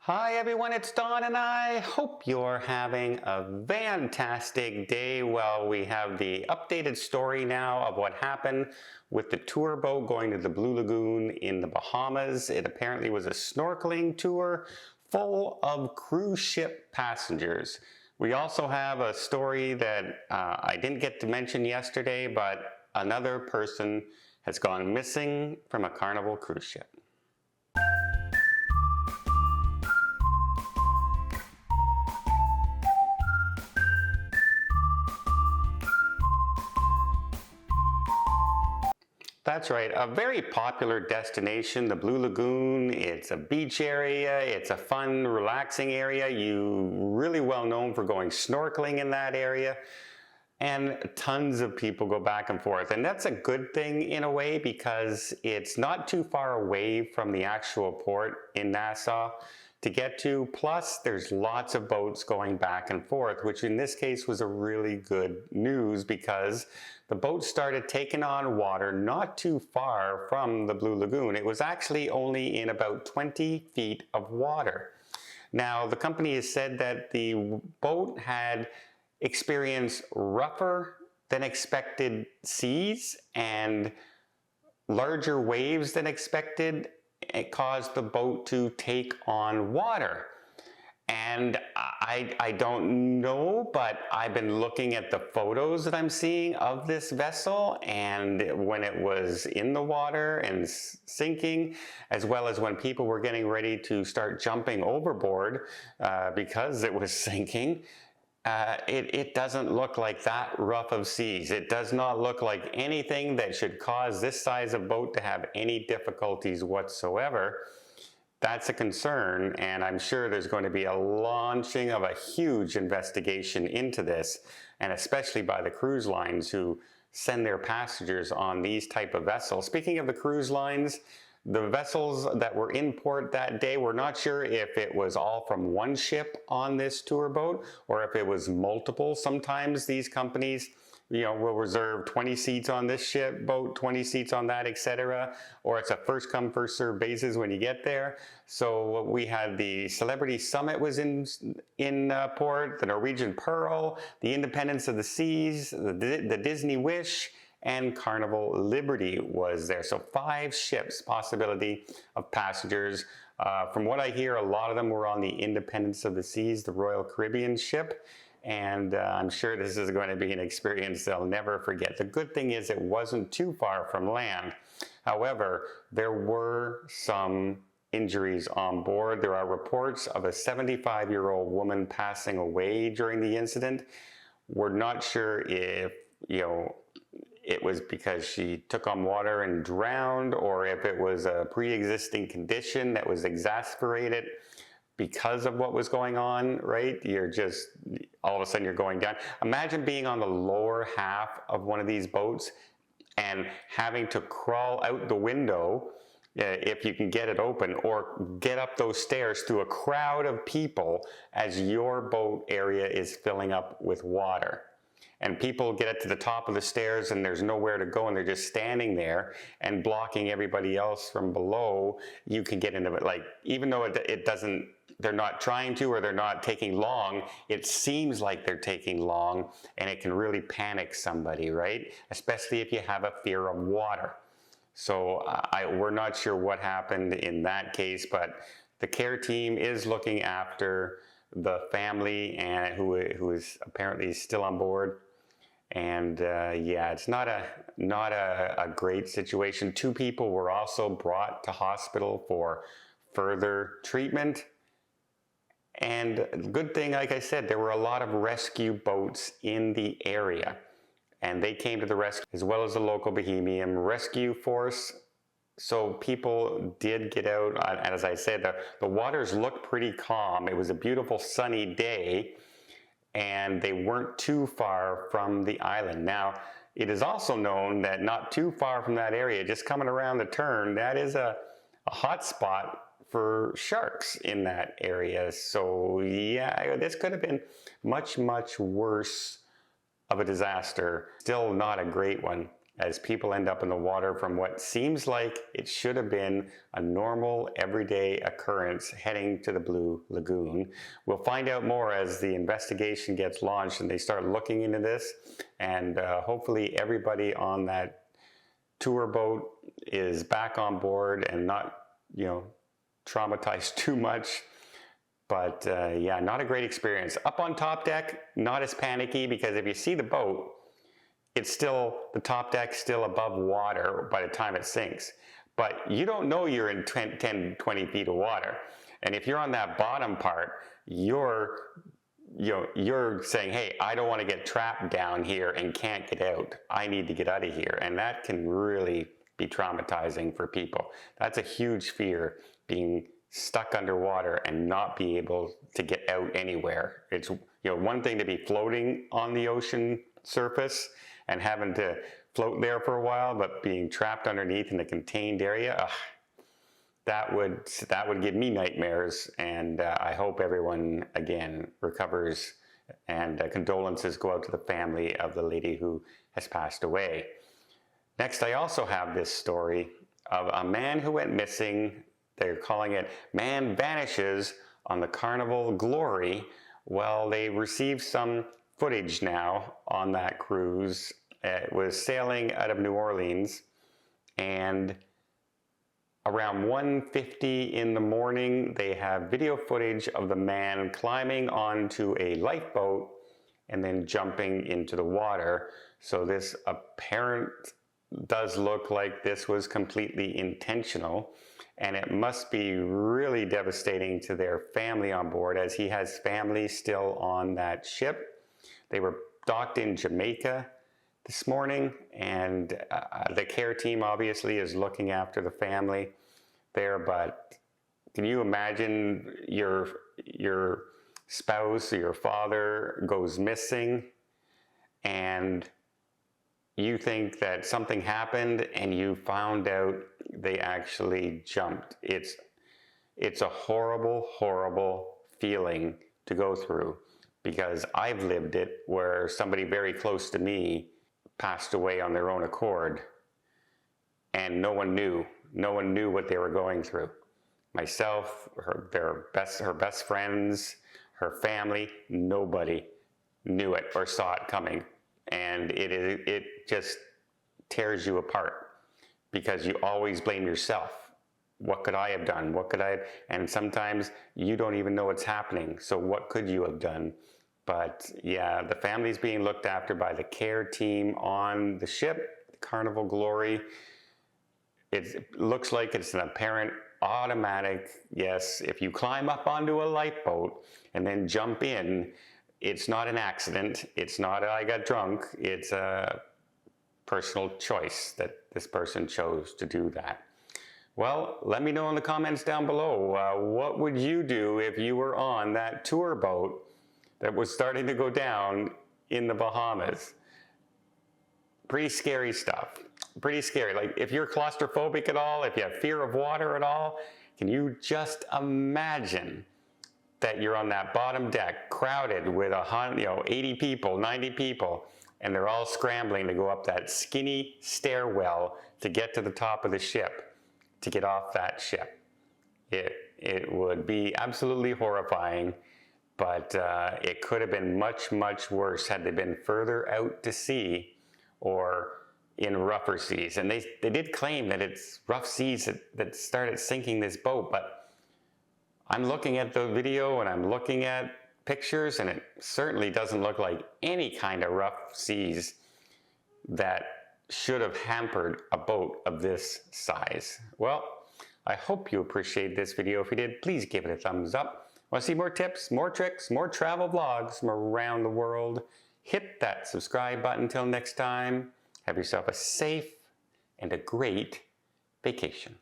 Hi everyone, it's Don and I hope you're having a fantastic day. Well, we have the updated story now of what happened with the tour boat going to the Blue Lagoon in the Bahamas. It apparently was a snorkeling tour full of cruise ship passengers. We also have a story that I didn't get to mention yesterday, but another person has gone missing from a Carnival cruise ship. That's right, a very popular destination, the Blue Lagoon. It's a beach area, it's a fun, relaxing area. You really well known for going snorkeling in that area. And tons of people go back and forth. And that's a good thing in a way because it's not too far away from the actual port in Nassau to get to. Plus, there's lots of boats going back and forth, which in this case was a really good news because the boat started taking on water not too far from the Blue Lagoon. It was actually only in about 20 feet of water. Now, the company has said that the boat had experienced rougher than expected seas and larger waves than expected. It caused the boat to take on water. And I don't know, but I've been looking at the photos that I'm seeing of this vessel, and when it was in the water and sinking, as well as when people were getting ready to start jumping overboard because it was sinking, it doesn't look like that rough of seas. It does not look like anything that should cause this size of boat to have any difficulties whatsoever. That's a concern, and I'm sure there's going to be a launching of a huge investigation into this, and especially by the cruise lines who send their passengers on these type of vessels. Speaking of the cruise lines, the vessels that were in port that day, we're not sure if it was all from one ship on this tour boat or if it was multiple. Sometimes these companies, will reserve 20 seats on this ship boat, 20 seats on that, etc. Or it's a first come, first served basis when you get there. So we had the Celebrity Summit was in port, the Norwegian Pearl, the Independence of the Seas, the Disney Wish, and Carnival Liberty was there. So 5 ships, possibility of passengers. From what I hear, a lot of them were on the Independence of the Seas, the Royal Caribbean ship. And I'm sure this is going to be an experience they'll never forget. The good thing is it wasn't too far from land. However, there were some injuries on board. There are reports of a 75-year-old woman passing away during the incident. We're not sure if, it was because she took on water and drowned, or if it was a pre-existing condition that was exacerbated because of what was going on, right? You're just, all of a sudden you're going down. Imagine being on the lower half of one of these boats and having to crawl out the window, if you can get it open, or get up those stairs through a crowd of people as your boat area is filling up with water. And people get up to the top of the stairs and there's nowhere to go and they're just standing there and blocking everybody else from below. You can get into it, like, even though it doesn't, they're not trying to, or they're not taking long, it seems like they're taking long, and it can really panic somebody, right? Especially if you have a fear of water. So we're not sure what happened in that case, but the care team is looking after the family and who is apparently still on board. And yeah, it's not a great situation. 2 people were also brought to hospital for further treatment. And good thing, like I said, there were a lot of rescue boats in the area, and they came to the rescue, as well as the local Bohemian rescue force. So people did get out, and as I said, the waters looked pretty calm. It was a beautiful sunny day, and they weren't too far from the island. Now, it is also known that not too far from that area, just coming around the turn, that is a hot spot for sharks in that area. So yeah, this could have been much, much worse of a disaster. Still not a great one. as people end up in the water from what seems like it should have been a normal, everyday occurrence heading to the Blue Lagoon. We'll find out more as the investigation gets launched and they start looking into this, and hopefully everybody on that tour boat is back on board and not, traumatized too much. But yeah, not a great experience. Up on top deck, not as panicky, because if you see the boat, it's still, the top deck's still above water by the time it sinks. But you don't know you're in 10, 20 feet of water. And if you're on that bottom part, you're saying, hey, I don't want to get trapped down here and can't get out. I need to get out of here. And that can really be traumatizing for people. That's a huge fear, being stuck underwater and not be able to get out anywhere. It's one thing to be floating on the ocean surface and having to float there for a while, but being trapped underneath in a contained area, that would give me nightmares. And I hope everyone again recovers, and condolences go out to the family of the lady who has passed away. Next, I also have this story of a man who went missing. They're calling it Man Vanishes on the Carnival Glory. Well, they received some footage now on that cruise. It was sailing out of New Orleans, and around 1:50 in the morning, they have video footage of the man climbing onto a lifeboat and then jumping into the water. So this does look like this was completely intentional. And it must be really devastating to their family on board, as he has family still on that ship. They were docked in Jamaica this morning, and the care team obviously is looking after the family there. But can you imagine your spouse or your father goes missing, and you think that something happened and you found out they actually jumped? It's a horrible, horrible feeling to go through, because I've lived it where somebody very close to me passed away on their own accord, and no one knew what they were going through. Myself, her best friends, her family, nobody knew it or saw it coming. And it just tears you apart, because you always blame yourself. What could I have done? And sometimes you don't even know what's happening. So what could you have done? But yeah, the family's being looked after by the care team on the ship, the Carnival Glory. It looks like it's an apparent automatic, yes, if you climb up onto a lifeboat and then jump in, it's not an accident. It's not I got drunk. It's a personal choice that this person chose to do that. Well, let me know in the comments down below. What would you do if you were on that tour boat that was starting to go down in the Bahamas? Pretty scary stuff. Pretty scary. Like, if you're claustrophobic at all, if you have fear of water at all, can you just imagine that you're on that bottom deck, crowded with 80 people, 90 people, and they're all scrambling to go up that skinny stairwell to get to the top of the ship, to get off that ship? It would be absolutely horrifying, but it could have been much, much worse had they been further out to sea or in rougher seas. And they did claim that it's rough seas that started sinking this boat, but I'm looking at the video and I'm looking at pictures, and it certainly doesn't look like any kind of rough seas that should have hampered a boat of this size. Well, I hope you appreciate this video. If you did, please give it a thumbs up. Want to see more tips, more tricks, more travel vlogs from around the world? Hit that subscribe button. Until next time, have yourself a safe and a great vacation.